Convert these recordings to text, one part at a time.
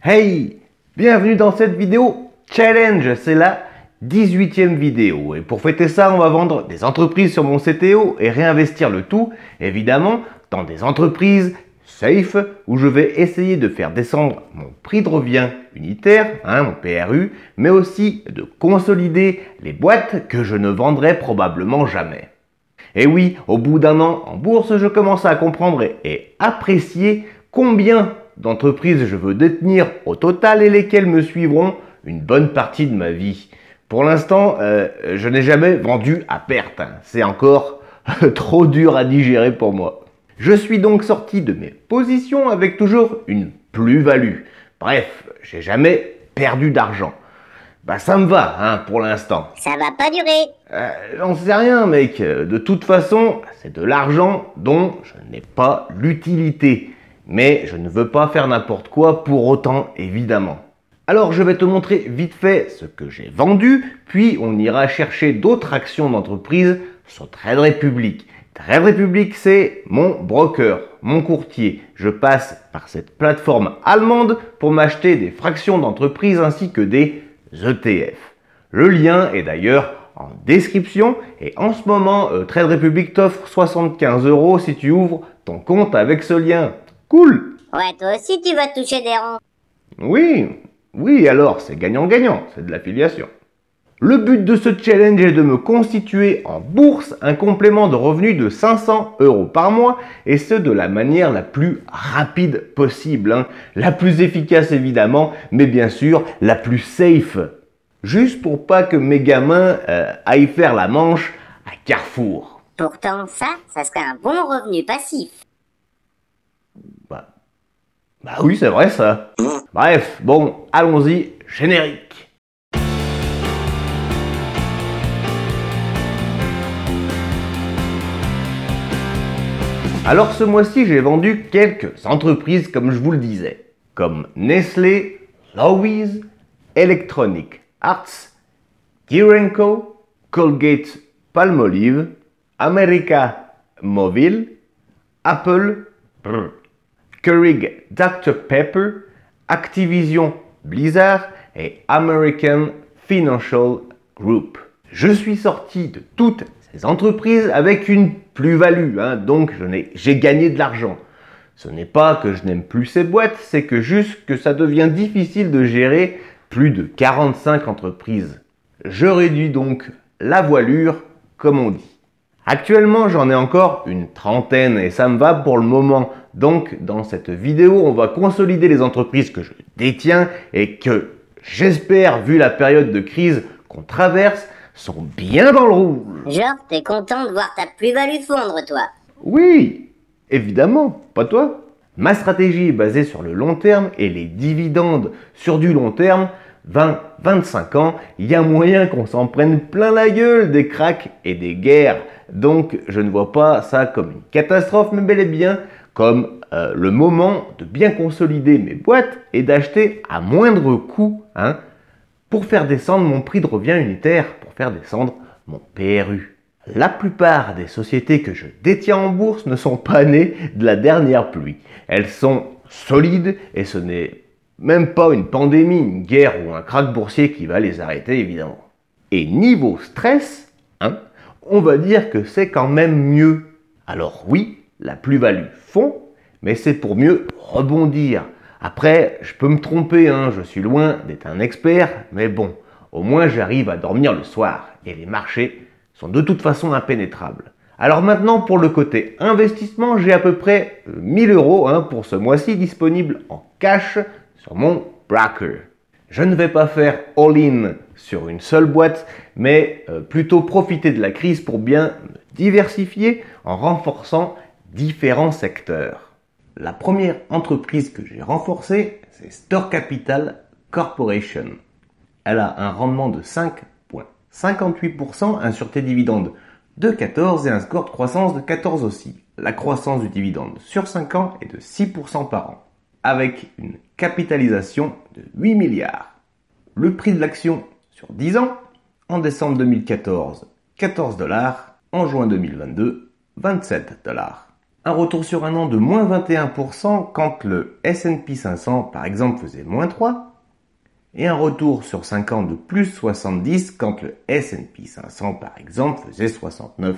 Hey, bienvenue dans cette vidéo challenge, c'est la 18e vidéo. Et pour fêter ça, on va vendre des entreprises sur mon CTO et réinvestir le tout, évidemment, dans des entreprises safe où je vais essayer de faire descendre mon prix de revient unitaire, mon PRU, mais aussi de consolider les boîtes que je ne vendrai probablement jamais. Et oui, au bout d'un an en bourse, je commence à comprendre et apprécier combien d'entreprises je veux détenir au total et lesquelles me suivront une bonne partie de ma vie. Pour l'instant, je n'ai jamais vendu à perte. C'est encore trop dur à digérer pour moi. Je suis donc sorti de mes positions avec toujours une plus-value. Bref, j'ai jamais perdu d'argent. Ça me va, pour l'instant. Ça va pas durer. J'en sais rien, mec. De toute façon, c'est de l'argent dont je n'ai pas l'utilité. Mais je ne veux pas faire n'importe quoi pour autant, évidemment. Alors, je vais te montrer vite fait ce que j'ai vendu, puis on ira chercher d'autres actions d'entreprise sur Trade Republic. Trade Republic, c'est mon broker, mon courtier. Je passe par cette plateforme allemande pour m'acheter des fractions d'entreprise ainsi que des ETF. Le lien est d'ailleurs en description et en ce moment, Trade Republic t'offre 75 € si tu ouvres ton compte avec ce lien. Cool! Ouais, toi aussi tu vas toucher des ronds. Oui, alors c'est gagnant-gagnant, c'est de l'affiliation. Le but de ce challenge est de me constituer en bourse un complément de revenus de 500 € par mois et ce de la manière la plus rapide possible. La plus efficace évidemment, mais bien sûr la plus safe. Juste pour pas que mes gamins aillent faire la manche à Carrefour. Pourtant ça serait un bon revenu passif. Oui, c'est vrai ça. Bref, bon, allons-y, générique. Alors ce mois-ci, j'ai vendu quelques entreprises comme je vous le disais, comme Nestlé, Lowe's, Electronic Arts, Tyrenko, Colgate Palmolive, America Movil, Apple, Keurig Dr Pepper, Activision Blizzard et American Financial Group. Je suis sorti de toutes ces entreprises avec une plus-value, donc j'ai gagné de l'argent. Ce n'est pas que je n'aime plus ces boîtes, c'est que juste que ça devient difficile de gérer plus de 45 entreprises. Je réduis donc la voilure, comme on dit. Actuellement, j'en ai encore une trentaine et ça me va pour le moment. Donc, dans cette vidéo, on va consolider les entreprises que je détiens et que j'espère, vu la période de crise qu'on traverse, sont bien dans le rouge. Genre, t'es content de voir ta plus-value fondre, toi. Oui, évidemment, pas toi. Ma stratégie est basée sur le long terme et les dividendes sur du long terme, 20-25 ans, il y a moyen qu'on s'en prenne plein la gueule des cracks et des guerres. Donc, je ne vois pas ça comme une catastrophe, mais bel et bien comme le moment de bien consolider mes boîtes et d'acheter à moindre coût pour faire descendre mon prix de revient unitaire, pour faire descendre mon PRU. La plupart des sociétés que je détiens en bourse ne sont pas nées de la dernière pluie. Elles sont solides et ce n'est même pas une pandémie, une guerre ou un krach boursier qui va les arrêter évidemment. Et niveau stress, on va dire que c'est quand même mieux. Alors oui, la plus-value fond, mais c'est pour mieux rebondir. Après, je peux me tromper, je suis loin d'être un expert, mais bon, au moins j'arrive à dormir le soir et les marchés sont de toute façon impénétrables. Alors maintenant, pour le côté investissement, j'ai à peu près 1000 € pour ce mois-ci disponible en cash sur mon broker. Je ne vais pas faire all-in sur une seule boîte, mais plutôt profiter de la crise pour bien me diversifier en renforçant différents secteurs. La première entreprise que j'ai renforcée, c'est Store Capital Corporation. Elle a un rendement de 5,58%, un sûreté dividende de 14 et un score de croissance de 14 aussi. La croissance du dividende sur 5 ans est de 6% par an, avec une capitalisation de 8 milliards. Le prix de l'action sur 10 ans, en décembre 2014, 14 $, en juin 2022, 27 $. Un retour sur un an de moins 21% quand le S&P 500 par exemple faisait moins 3. Et un retour sur 5 ans de plus 70 quand le S&P 500 par exemple faisait 69.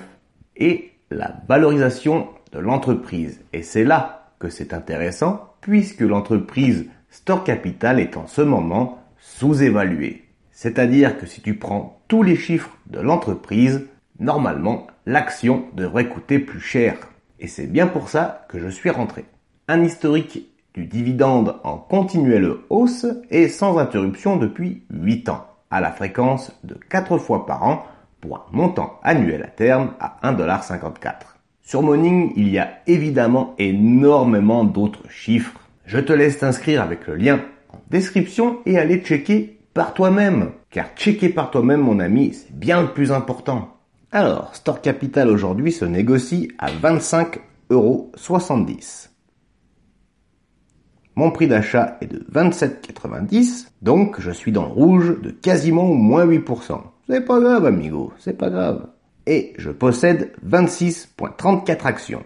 Et la valorisation de l'entreprise. Et c'est là que c'est intéressant puisque l'entreprise Store Capital est en ce moment sous-évaluée. C'est-à-dire que si tu prends tous les chiffres de l'entreprise, normalement l'action devrait coûter plus cher. Et c'est bien pour ça que je suis rentré. Un historique du dividende en continuelle hausse et sans interruption depuis 8 ans, à la fréquence de 4 fois par an pour un montant annuel à terme à 1,54$. Sur Morning, il y a évidemment énormément d'autres chiffres. Je te laisse t'inscrire avec le lien en description et aller checker par toi-même. Car checker par toi-même, mon ami, c'est bien le plus important. Alors, Store Capital aujourd'hui se négocie à 25,70€. Mon prix d'achat est de 27,90€, donc je suis dans le rouge de quasiment moins 8%. C'est pas grave, amigo, c'est pas grave. Et je possède 26,34 actions.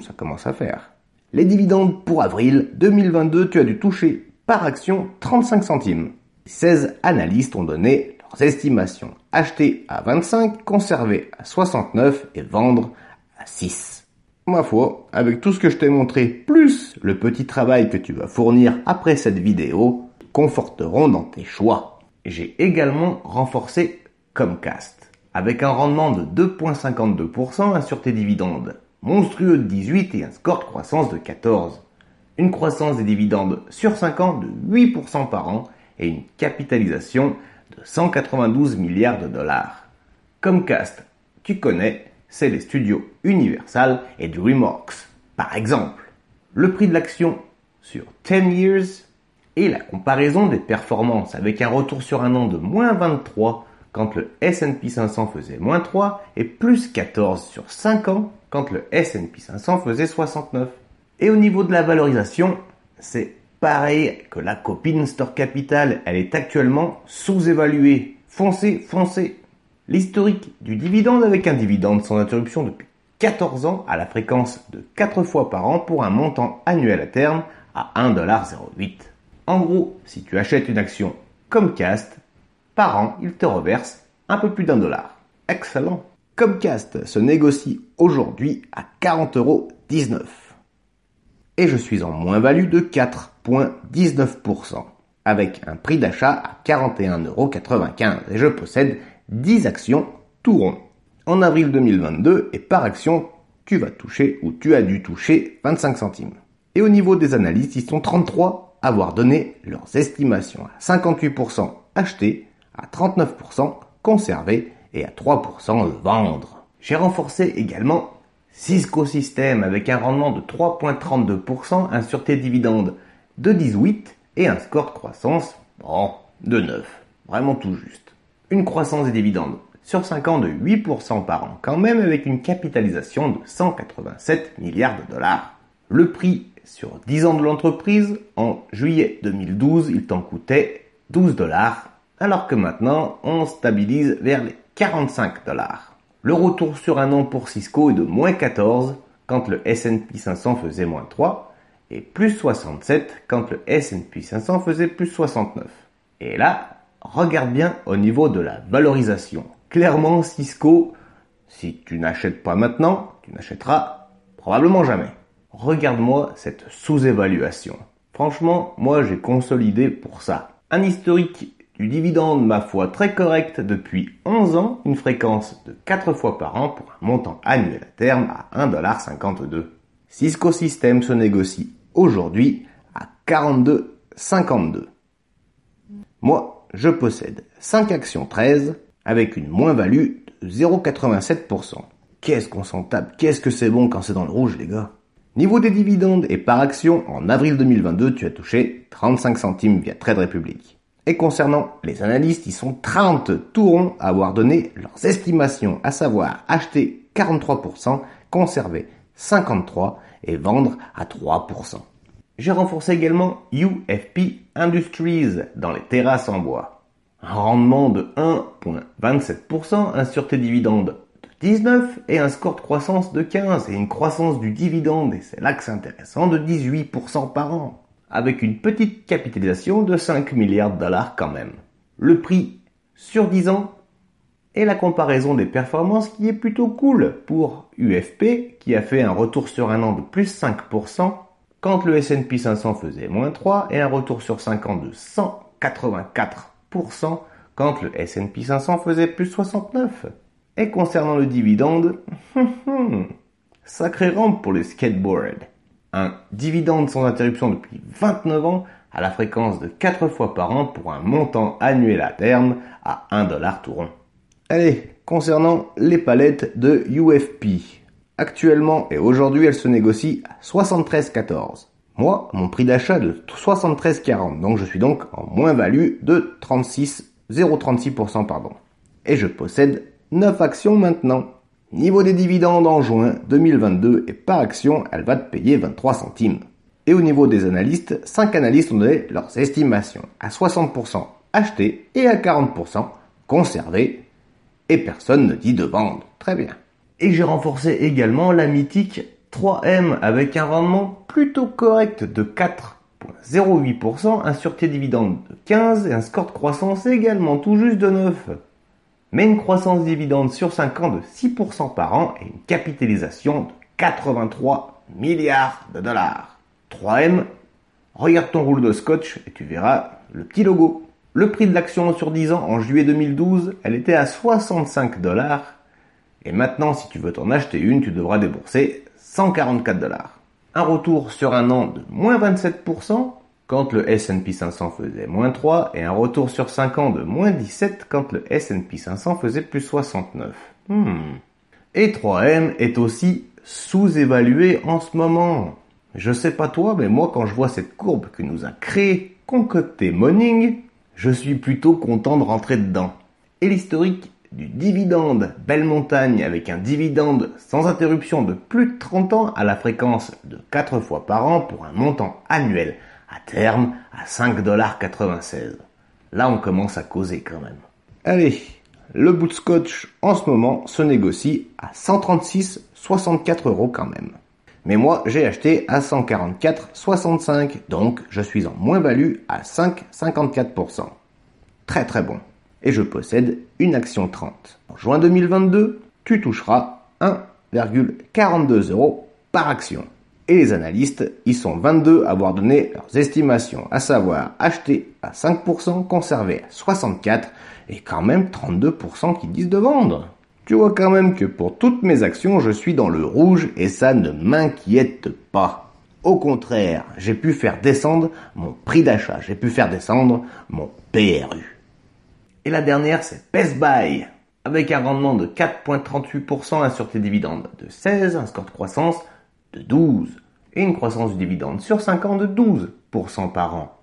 Ça commence à faire. Les dividendes pour avril 2022, tu as dû toucher par action 35 centimes. 16 analystes ont donné leurs estimations. Acheter à 25, conserver à 69 et vendre à 6. Ma foi, avec tout ce que je t'ai montré, plus le petit travail que tu vas fournir après cette vidéo, conforteront dans tes choix. J'ai également renforcé Comcast, avec un rendement de 2,52% sur tes dividendes, monstrueux de 18 et un score de croissance de 14. Une croissance des dividendes sur 5 ans de 8% par an et une capitalisation de 192 milliards de dollars. Comcast, tu connais, c'est les studios Universal et DreamWorks. Par exemple, le prix de l'action sur 10 years et la comparaison des performances avec un retour sur un an de moins 23 quand le S&P 500 faisait moins 3 et plus 14 sur 5 ans quand le S&P 500 faisait 69. Et au niveau de la valorisation, c'est pareil que la copine Store Capital, elle est actuellement sous-évaluée. Foncez. L'historique du dividende avec un dividende sans interruption depuis 14 ans à la fréquence de 4 fois par an pour un montant annuel à terme à 1,08$. En gros, si tu achètes une action Comcast, par an, il te reverse un peu plus d'$1. Excellent. Comcast se négocie aujourd'hui à 40,19€. Et je suis en moins-value de 4,19%, avec un prix d'achat à 41,95€ et je possède 10 actions tout rond. En avril 2022, et par action, tu vas toucher ou tu as dû toucher 25 centimes. Et au niveau des analystes, ils sont 33 à avoir donné leurs estimations à 58% acheter, à 39% conserver et à 3% vendre. J'ai renforcé également Cisco Systems avec un rendement de 3,32% sur tes dividendes de 18 et un score de croissance de 9. Vraiment tout juste. Une croissance des dividendes sur 5 ans de 8% par an quand même avec une capitalisation de 187 milliards de dollars. Le prix sur 10 ans de l'entreprise, en juillet 2012, il t'en coûtait 12 dollars, alors que maintenant, on stabilise vers les 45 dollars. Le retour sur un an pour Cisco est de moins 14 quand le S&P 500 faisait moins 3 et plus 67 quand le S&P 500 faisait plus 69. Et là, regarde bien au niveau de la valorisation. Clairement, Cisco, si tu n'achètes pas maintenant, tu n'achèteras probablement jamais. Regarde-moi cette sous-évaluation. Franchement, moi j'ai consolidé pour ça. Un historique du dividende, ma foi, très correct depuis 11 ans, une fréquence de 4 fois par an pour un montant annuel à terme à 1,52$. Cisco Systems se négocie aujourd'hui à 42,52. Moi, je possède 5 actions 13 avec une moins-value de 0,87%. Qu'est-ce qu'on s'en tape? Qu'est-ce que c'est bon quand c'est dans le rouge, les gars? Niveau des dividendes et par action, en avril 2022, tu as touché 35 centimes via Trade Republic. Et concernant les analystes, ils sont 30 tout ronds à avoir donné leurs estimations, à savoir acheter 43%, conserver 53% et vendre à 3%. J'ai renforcé également UFP Industries dans les terrasses en bois. Un rendement de 1,27% sur tes dividendes de 19 et un score de croissance de 15 et une croissance du dividende, et c'est là que c'est intéressant, de 18% par an, avec une petite capitalisation de 5 milliards de dollars quand même. Le prix sur 10 ans et la comparaison des performances qui est plutôt cool pour UFP qui a fait un retour sur un an de plus 5% quand le S&P 500 faisait moins 3 et un retour sur 5 ans de 184% quand le S&P 500 faisait plus 69. Et concernant le dividende, sacré rampe pour les skateboards. Un dividende sans interruption depuis 29 ans à la fréquence de 4 fois par an pour un montant annuel à terme à 1 $ tout rond. Allez, concernant les palettes de UFP. Actuellement et aujourd'hui, elles se négocient à 73,14. Moi, mon prix d'achat est de 73,40, donc je suis donc en moins-value de 0,36%. Et je possède 9 actions maintenant. Niveau des dividendes en juin 2022 et par action, elle va te payer 23 centimes. Et au niveau des analystes, 5 analystes ont donné leurs estimations à 60% achetés et à 40% conservés. Et personne ne dit de vendre. Très bien. Et j'ai renforcé également la mythique 3M avec un rendement plutôt correct de 4,08%, un sûreté dividende de 15 et un score de croissance également tout juste de 9. Mais une croissance dividende sur 5 ans de 6% par an et une capitalisation de 83 milliards de dollars. 3M, regarde ton rouleau de scotch et tu verras le petit logo. Le prix de l'action sur 10 ans en juillet 2012, elle était à 65 $. Et maintenant, si tu veux t'en acheter une, tu devras débourser 144 $. Un retour sur un an de moins 27% quand le S&P 500 faisait moins 3 et un retour sur 5 ans de moins 17 quand le S&P 500 faisait plus 69. Et 3M est aussi sous-évalué en ce moment. Je sais pas toi, mais moi quand je vois cette courbe que nous a créée Concocté Morning, je suis plutôt content de rentrer dedans. Et l'historique du dividende Belle Montagne avec un dividende sans interruption de plus de 30 ans à la fréquence de 4 fois par an pour un montant annuel à terme à 5,96 $. Là on commence à causer quand même. Allez, le bout de scotch en ce moment se négocie à 136,64 € quand même. Mais moi j'ai acheté à 144,65 €, donc je suis en moins-value à 5,54%. Très très bon. Et je possède une action 30. En juin 2022, tu toucheras 1,42 € par action. Et les analystes, ils sont 22 à avoir donné leurs estimations, à savoir acheter à 5%, conserver à 64% et quand même 32% qui disent de vendre. Tu vois quand même que pour toutes mes actions, je suis dans le rouge et ça ne m'inquiète pas. Au contraire, j'ai pu faire descendre mon prix d'achat, j'ai pu faire descendre mon PRU. Et la dernière, c'est Best Buy, avec un rendement de 4,38%, un sûreté dividende de 16, un score de croissance de 12, et une croissance du dividende sur 5 ans de 12% par an.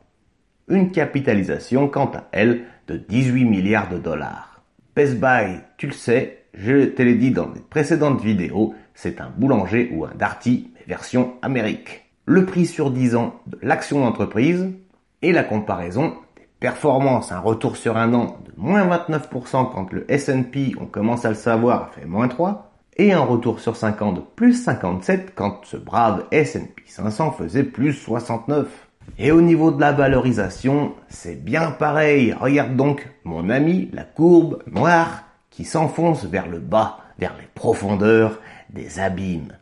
Une capitalisation, quant à elle, de 18 milliards de dollars. Best Buy, tu le sais, je te l'ai dit dans les précédentes vidéos, c'est un boulanger ou un Darty, mais version Amérique. Le prix sur 10 ans de l'action d'entreprise et la comparaison des performances, un retour sur un an de moins 29% quand le S&P, on commence à le savoir, a fait moins 3, et un retour sur 5 ans de plus 57 quand ce brave S&P 500 faisait plus 69. Et au niveau de la valorisation, c'est bien pareil. Regarde donc, mon ami, la courbe noire qui s'enfonce vers le bas, vers les profondeurs des abîmes.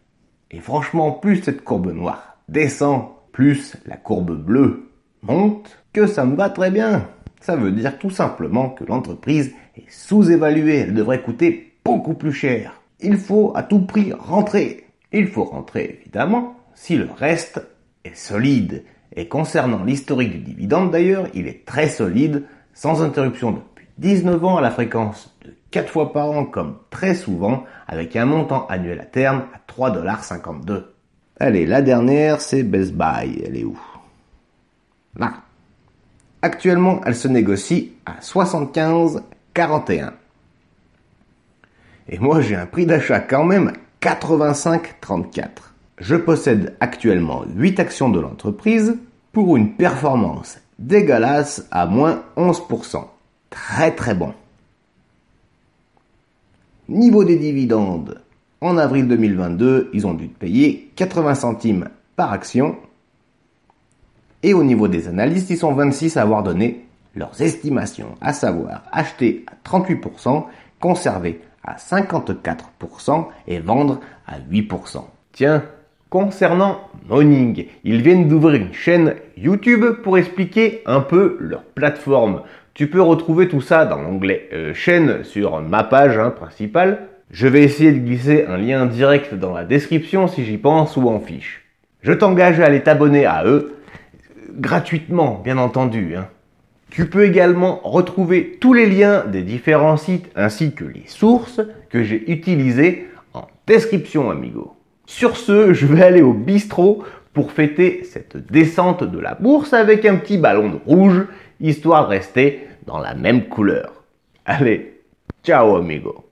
Et franchement, plus cette courbe noire descend, plus la courbe bleue monte, que ça me va très bien. Ça veut dire tout simplement que l'entreprise est sous-évaluée. Elle devrait coûter beaucoup plus cher. Il faut à tout prix rentrer. Il faut rentrer, évidemment, si le reste est solide. Et concernant l'historique du dividende d'ailleurs, il est très solide, sans interruption depuis 19 ans à la fréquence de 4 fois par an comme très souvent, avec un montant annuel à terme à 3,52 $. Allez, la dernière c'est Best Buy, elle est où? Là. Actuellement, elle se négocie à 75,41. Et moi j'ai un prix d'achat quand même à 85,34. Je possède actuellement 8 actions de l'entreprise pour une performance dégueulasse à moins 11%. Très très bon. Niveau des dividendes, en avril 2022, ils ont dû te payer 80 centimes par action. Et au niveau des analystes, ils sont 26 à avoir donné leurs estimations, à savoir acheter à 38%, conserver à 54% et vendre à 8%. Tiens, concernant Morning, ils viennent d'ouvrir une chaîne YouTube pour expliquer un peu leur plateforme. Tu peux retrouver tout ça dans l'onglet chaîne sur ma page principale. Je vais essayer de glisser un lien direct dans la description si j'y pense ou en fiche. Je t'engage à aller t'abonner à eux, gratuitement bien entendu. Tu peux également retrouver tous les liens des différents sites ainsi que les sources que j'ai utilisées en description, amigo. Sur ce, je vais aller au bistrot pour fêter cette descente de la bourse avec un petit ballon de rouge, histoire de rester dans la même couleur. Allez, ciao amigo.